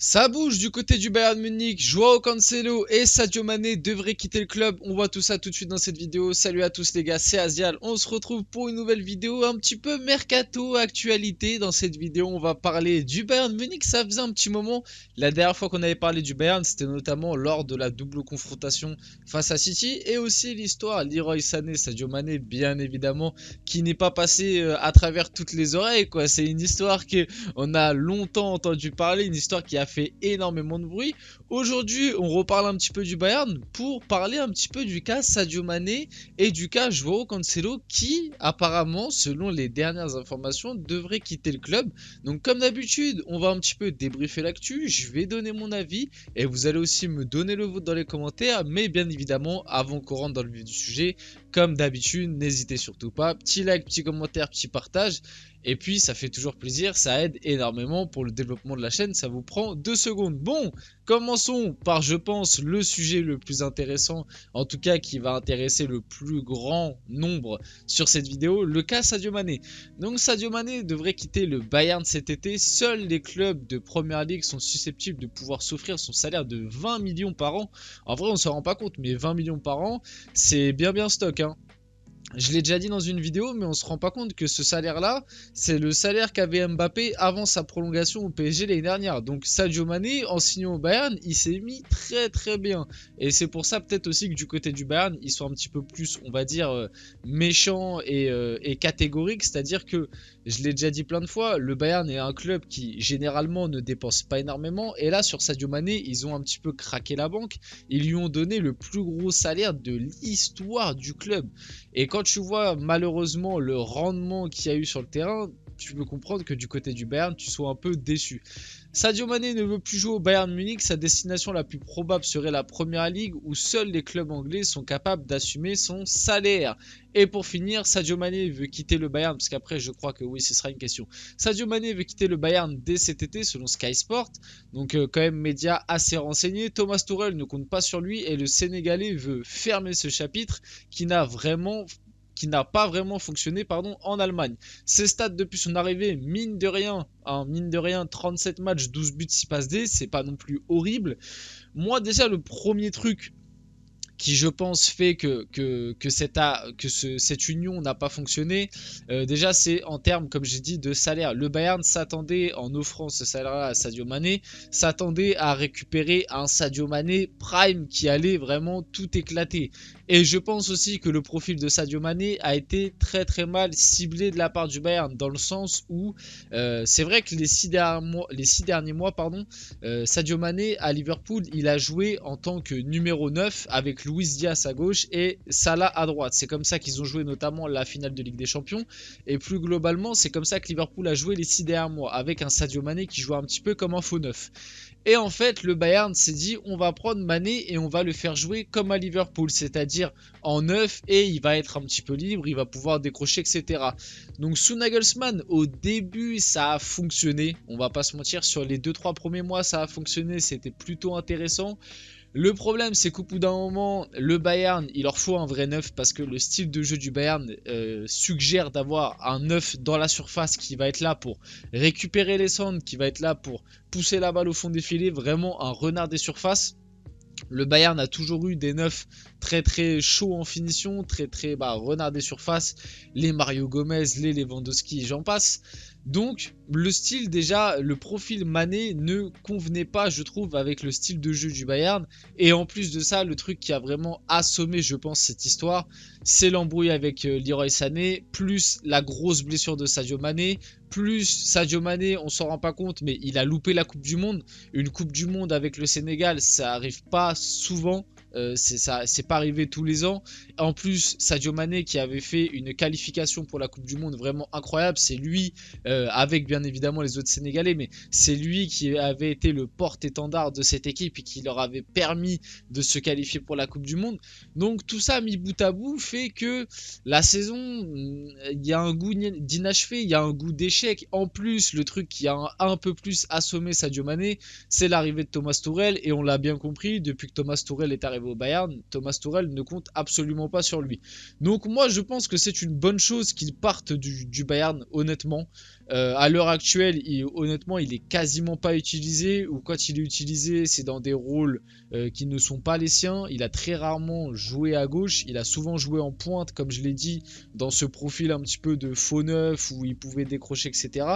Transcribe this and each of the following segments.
Ça bouge du côté du Bayern Munich, Joao Cancelo et Sadio Mané devraient quitter le club. On voit tout ça tout de suite dans cette vidéo. Salut à tous les gars, c'est Azial. On se retrouve pour une nouvelle vidéo un petit peu mercato actualité. Dans cette vidéo, on va parler du Bayern Munich. Ça faisait un petit moment. La dernière fois qu'on avait parlé du Bayern, c'était notamment lors de la double confrontation face à City. Et aussi l'histoire Leroy Sané, Sadio Mané, bien évidemment, qui n'est pas passé à travers toutes les oreilles, quoi. C'est une histoire qu'on a longtemps entendu parler, une histoire qui a fait énormément de bruit. Aujourd'hui, on reparle un petit peu du Bayern pour parler un petit peu du cas Sadio Mané et du cas Joao Cancelo qui, apparemment, selon les dernières informations, devrait quitter le club. Donc, comme d'habitude, on va un petit peu débriefer l'actu. Je vais donner mon avis et vous allez aussi me donner le vôtre dans les commentaires. Mais bien évidemment, avant qu'on rentre dans le vif du sujet, comme d'habitude, n'hésitez surtout pas. Petit like, petit commentaire, petit partage. Et puis ça fait toujours plaisir, ça aide énormément pour le développement de la chaîne, ça vous prend 2 secondes. Bon, commençons par je pense le sujet le plus intéressant, en tout cas qui va intéresser le plus grand nombre sur cette vidéo, le cas Sadio Mané. Donc Sadio Mané devrait quitter le Bayern cet été, seuls les clubs de Première Ligue sont susceptibles de pouvoir s'offrir son salaire de 20 millions par an. En vrai on ne se rend pas compte, mais 20 millions par an, c'est bien stock hein. Je l'ai déjà dit dans une vidéo, mais on se rend pas compte que ce salaire-là, c'est le salaire qu'avait Mbappé avant sa prolongation au PSG l'année dernière. Donc Sadio Mané, en signant au Bayern, il s'est mis très bien. Et c'est pour ça peut-être aussi que du côté du Bayern, ils sont un petit peu plus, on va dire, méchants et catégoriques. C'est-à-dire que, je l'ai déjà dit plein de fois, le Bayern est un club qui généralement ne dépense pas énormément. Et là, sur Sadio Mané, ils ont un petit peu craqué la banque. Ils lui ont donné le plus gros salaire de l'histoire du club. Et quand tu vois malheureusement le rendement qu'il y a eu sur le terrain, tu peux comprendre que du côté du Bayern, tu sois un peu déçu. Sadio Mané ne veut plus jouer au Bayern Munich, sa destination la plus probable serait la Première Ligue où seuls les clubs anglais sont capables d'assumer son salaire. Et pour finir, Sadio Mané veut quitter le Bayern, parce qu'après je crois que oui ce sera une question. Sadio Mané veut quitter le Bayern dès cet été selon Sky Sport, donc quand même média assez renseigné. Thomas Tuchel ne compte pas sur lui et le Sénégalais veut fermer ce chapitre qui n'a pas vraiment fonctionné en Allemagne. Ses stats depuis son arrivée, mine de rien, 37 matchs, 12 buts, 6 passes D, c'est pas non plus horrible. Moi déjà le premier truc qui je pense fait cette union n'a pas fonctionné. Déjà c'est en termes comme j'ai dit de salaire. Le Bayern s'attendait en offrant ce salaire à Sadio Mané, s'attendait à récupérer un Sadio Mané prime qui allait vraiment tout éclater. Et je pense aussi que le profil de Sadio Mané a été très mal ciblé de la part du Bayern dans le sens où c'est vrai que les 6 derniers mois Sadio Mané à Liverpool il a joué en tant que numéro 9 avec Luis Diaz à gauche et Salah à droite. C'est comme ça qu'ils ont joué notamment la finale de Ligue des Champions. Et plus globalement, c'est comme ça que Liverpool a joué les 6 derniers mois, avec un Sadio Mané qui jouait un petit peu comme un faux neuf. Et en fait, le Bayern s'est dit, on va prendre Mané et on va le faire jouer comme à Liverpool, c'est-à-dire en neuf, et il va être un petit peu libre, il va pouvoir décrocher, etc. Donc sous Nagelsmann, au début, ça a fonctionné. On va pas se mentir, sur les 2-3 premiers mois, ça a fonctionné, c'était plutôt intéressant. Le problème, c'est qu'au bout d'un moment, le Bayern, il leur faut un vrai neuf parce que le style de jeu du Bayern suggère d'avoir un neuf dans la surface qui va être là pour récupérer les centres, qui va être là pour pousser la balle au fond des filets, vraiment un renard des surfaces. Le Bayern a toujours eu des neufs très chauds en finition, très renard des surfaces, les Mario Gomez, les Lewandowski, j'en passe. Donc le style déjà, le profil Mané ne convenait pas je trouve avec le style de jeu du Bayern. Et en plus de ça, le truc qui a vraiment assommé je pense cette histoire, c'est l'embrouille avec Leroy Sané, plus la grosse blessure de Sadio Mané, plus Sadio Mané, on s'en rend pas compte mais il a loupé la Coupe du Monde. Une Coupe du Monde avec le Sénégal, ça arrive pas souvent. C'est pas arrivé tous les ans. En plus, Sadio Mané qui avait fait une qualification pour la Coupe du Monde vraiment incroyable, c'est lui, avec bien évidemment les autres Sénégalais, mais c'est lui qui avait été le porte-étendard de cette équipe et qui leur avait permis de se qualifier pour la Coupe du Monde. Donc tout ça mis bout à bout fait que la saison, il y a un goût d'inachevé, il y a un goût d'échec. En plus, le truc qui a un peu plus assommé Sadio Mané, c'est l'arrivée de Thomas Tuchel et on l'a bien compris, depuis que Thomas Tuchel est arrivé au Bayern, Thomas Tuchel ne compte absolument pas sur lui. Donc moi je pense que c'est une bonne chose qu'il parte du Bayern honnêtement. À l'heure actuelle, honnêtement, il est quasiment pas utilisé, ou quand il est utilisé, c'est dans des rôles qui ne sont pas les siens. Il a très rarement joué à gauche, il a souvent joué en pointe, comme je l'ai dit, dans ce profil un petit peu de faux neuf où il pouvait décrocher, etc.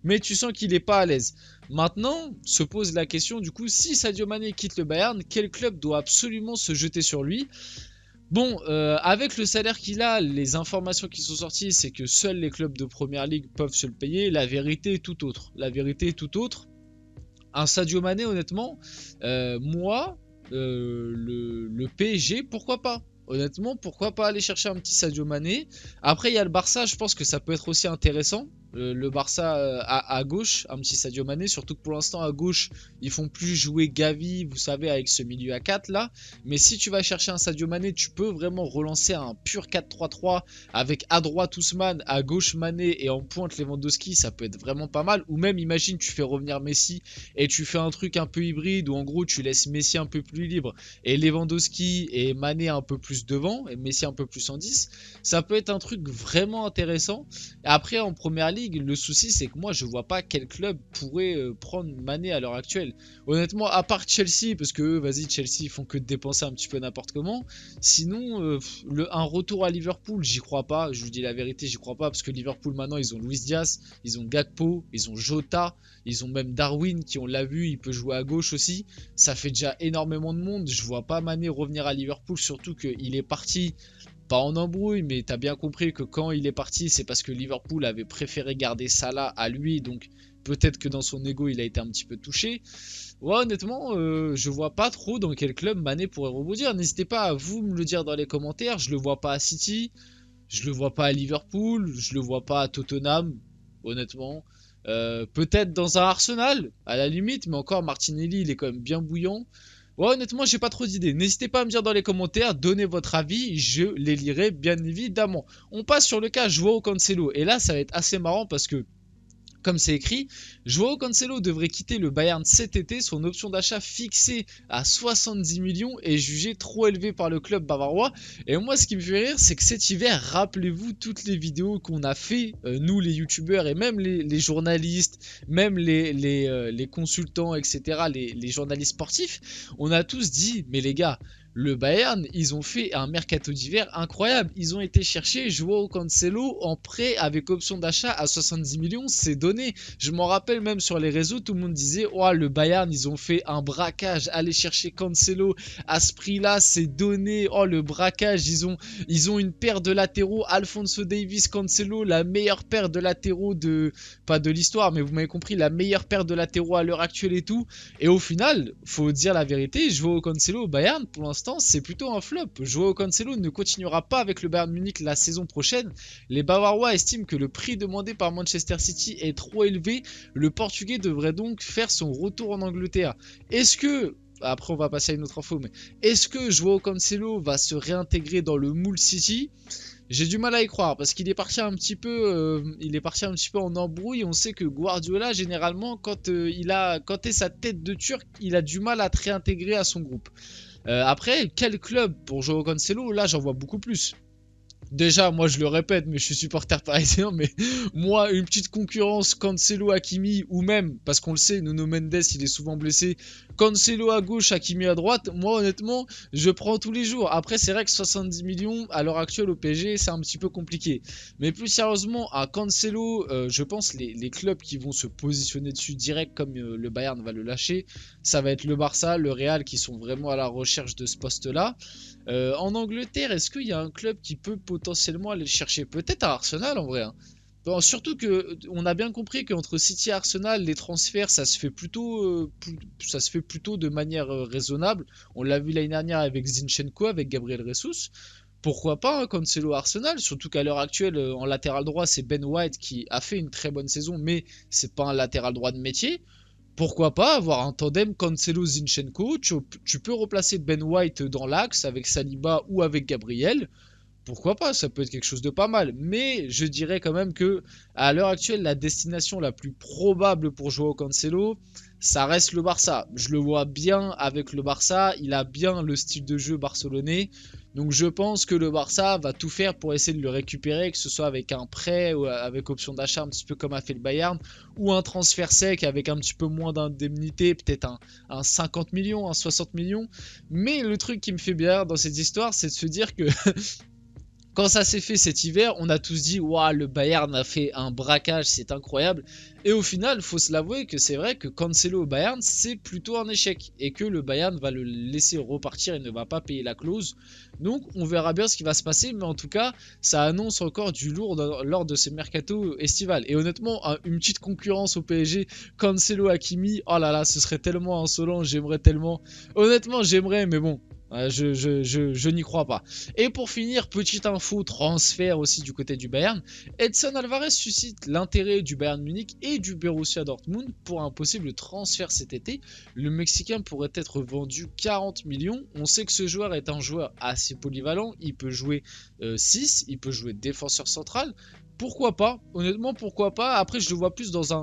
Mais tu sens qu'il est pas à l'aise. Maintenant, se pose la question du coup, si Sadio Mané quitte le Bayern, quel club doit absolument se jeter sur lui? Bon, avec le salaire qu'il a, les informations qui sont sorties, c'est que seuls les clubs de première ligue peuvent se le payer. La vérité est tout autre. La vérité est tout autre. Un Sadio Mané, honnêtement, moi, le PSG, pourquoi pas? Honnêtement, pourquoi pas aller chercher un petit Sadio Mané? Après, il y a le Barça, je pense que ça peut être aussi intéressant. Le Barça à gauche, un petit Sadio Mané, surtout que pour l'instant à gauche, ils font plus jouer Gavi, vous savez, avec ce milieu à 4 là. Mais si tu vas chercher un Sadio Mané, tu peux vraiment relancer un pur 4-3-3 avec à droite Ousmane, à gauche Mané et en pointe Lewandowski, ça peut être vraiment pas mal. Ou même, imagine, tu fais revenir Messi et tu fais un truc un peu hybride où en gros tu laisses Messi un peu plus libre et Lewandowski et Mané un peu plus devant et Messi un peu plus en 10, ça peut être un truc vraiment intéressant. Et après en première ligue, le souci c'est que moi je vois pas quel club pourrait prendre Mané à l'heure actuelle. Honnêtement, à part Chelsea, parce que eux, vas-y, Chelsea ils font que de dépenser un petit peu n'importe comment. Sinon, un retour à Liverpool, j'y crois pas. Je vous dis la vérité, j'y crois pas parce que Liverpool maintenant ils ont Luis Diaz, ils ont Gakpo, ils ont Jota, ils ont même Darwin qui, on l'a vu, il peut jouer à gauche aussi. Ça fait déjà énormément de monde. Je vois pas Mané revenir à Liverpool, surtout qu'il est parti, pas en embrouille, mais t'as bien compris que quand il est parti, c'est parce que Liverpool avait préféré garder Salah à lui. Donc peut-être que dans son ego, il a été un petit peu touché. Ouais, honnêtement, je vois pas trop dans quel club Mané pourrait rebondir. N'hésitez pas à vous me le dire dans les commentaires. Je le vois pas à City, je le vois pas à Liverpool, je le vois pas à Tottenham, honnêtement. Peut-être dans un Arsenal, à la limite, mais encore Martinelli, il est quand même bien bouillant. Ouais, honnêtement, j'ai pas trop d'idées. N'hésitez pas à me dire dans les commentaires, donnez votre avis, je les lirai bien évidemment. On passe sur le cas Joao Cancelo, et là, ça va être assez marrant parce que comme c'est écrit, Joao Cancelo devrait quitter le Bayern cet été. Son option d'achat fixée à 70 millions est jugée trop élevée par le club bavarois. Et moi, ce qui me fait rire, c'est que cet hiver, rappelez-vous toutes les vidéos qu'on a fait, nous les youtubeurs et même les journalistes, même les consultants, etc., les journalistes sportifs, on a tous dit, mais les gars, le Bayern, ils ont fait un mercato d'hiver incroyable. Ils ont été chercher Joao Cancelo en prêt avec option d'achat à 70 millions. C'est donné. Je m'en rappelle même sur les réseaux, tout le monde disait oh, le Bayern, ils ont fait un braquage. Aller chercher Cancelo à ce prix-là, c'est donné. Oh, le braquage. Ils ont une paire de latéraux. Alphonso Davies, Cancelo, la meilleure paire de latéraux pas de l'histoire, mais vous m'avez compris, la meilleure paire de latéraux à l'heure actuelle et tout. Et au final, faut dire la vérité, Joao Cancelo au Bayern, pour l'instant, c'est plutôt un flop. Joao Cancelo ne continuera pas avec le Bayern Munich la saison prochaine. Les Bavarois estiment que le prix demandé par Manchester City est trop élevé. Le Portugais devrait donc faire son retour en Angleterre. Est-ce que après on va passer à une autre info, mais est-ce que Joao Cancelo va se réintégrer dans le moule City? J'ai du mal à y croire parce qu'il est parti un petit peu, en embrouille. On sait que Guardiola généralement quand t'es sa tête de Turc, il a du mal à te réintégrer à son groupe. Après, quel club pour Joao Cancelo? Là, j'en vois beaucoup plus. Déjà, moi je le répète, mais je suis supporter parisien, mais moi, une petite concurrence Cancelo, Hakimi, ou même, parce qu'on le sait, Nuno Mendes, il est souvent blessé, Cancelo à gauche, Hakimi à droite, moi honnêtement, je prends tous les jours. Après, c'est vrai que 70 millions, à l'heure actuelle au PSG, c'est un petit peu compliqué. Mais plus sérieusement, à Cancelo, je pense les clubs qui vont se positionner dessus direct, comme le Bayern va le lâcher, ça va être le Barça, le Real, qui sont vraiment à la recherche de ce poste-là. En Angleterre, est-ce qu'il y a un club qui peut potentiellement aller le chercher? Peut-être à Arsenal en vrai. Hein. Bon, surtout que on a bien compris qu'entre City et Arsenal, les transferts, ça se fait plutôt de manière raisonnable. On l'a vu l'année dernière avec Zinchenko, avec Gabriel Jesus. Pourquoi pas hein, Cancelo Arsenal? Surtout qu'à l'heure actuelle, en latéral droit, c'est Ben White qui a fait une très bonne saison, mais c'est pas un latéral droit de métier. Pourquoi pas avoir un tandem Cancelo-Zinchenko? Tu peux replacer Ben White dans l'axe avec Saliba ou avec Gabriel. Pourquoi pas? Ça peut être quelque chose de pas mal. Mais je dirais quand même que à l'heure actuelle, la destination la plus probable pour Joao Cancelo, ça reste le Barça. Je le vois bien avec le Barça. Il a bien le style de jeu barcelonais. Donc je pense que le Barça va tout faire pour essayer de le récupérer, que ce soit avec un prêt ou avec option d'achat un petit peu comme a fait le Bayern, ou un transfert sec avec un petit peu moins d'indemnité, peut-être un 50 millions, un 60 millions. Mais le truc qui me fait bien dans cette histoire, c'est de se dire que quand ça s'est fait cet hiver, on a tous dit waouh, le Bayern a fait un braquage, c'est incroyable. Et au final, faut se l'avouer que c'est vrai que Cancelo au Bayern, c'est plutôt un échec et que le Bayern va le laisser repartir et ne va pas payer la clause. Donc, on verra bien ce qui va se passer, mais en tout cas, ça annonce encore du lourd lors de ces mercato estivales. Et honnêtement, une petite concurrence au PSG, Cancelo Hakimi, oh là là, ce serait tellement insolent, j'aimerais tellement. Honnêtement, j'aimerais, mais bon. Je n'y crois pas. Et pour finir, petite info transfert aussi du côté du Bayern. Edson Alvarez suscite l'intérêt du Bayern Munich et du Borussia Dortmund pour un possible transfert cet été. Le Mexicain pourrait être vendu 40 millions. On sait que ce joueur est un joueur assez polyvalent. Il peut jouer 6, il peut jouer défenseur central. Pourquoi pas? Honnêtement, pourquoi pas? Après, je le vois plus dans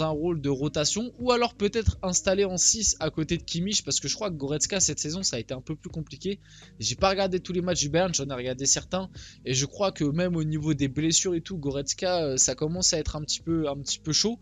un rôle de rotation ou alors peut-être installé en 6 à côté de Kimmich parce que je crois que Goretzka cette saison ça a été un peu plus compliqué. J'ai pas regardé tous les matchs du Bayern, j'en ai regardé certains et je crois que même au niveau des blessures et tout, Goretzka ça commence à être un petit peu chaud.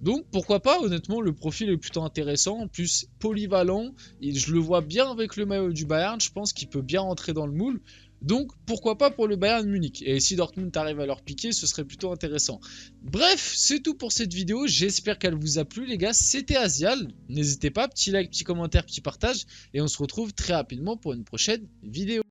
Donc pourquoi pas? Honnêtement, le profil est plutôt intéressant, en plus polyvalent. Et je le vois bien avec le maillot du Bayern, je pense qu'il peut bien rentrer dans le moule. Donc pourquoi pas pour le Bayern Munich. Et si Dortmund arrive à leur piquer, ce serait plutôt intéressant. Bref, c'est tout pour cette vidéo. J'espère qu'elle vous a plu les gars. C'était Azial. N'hésitez pas, petit like, petit commentaire, petit partage. Et on se retrouve très rapidement pour une prochaine vidéo.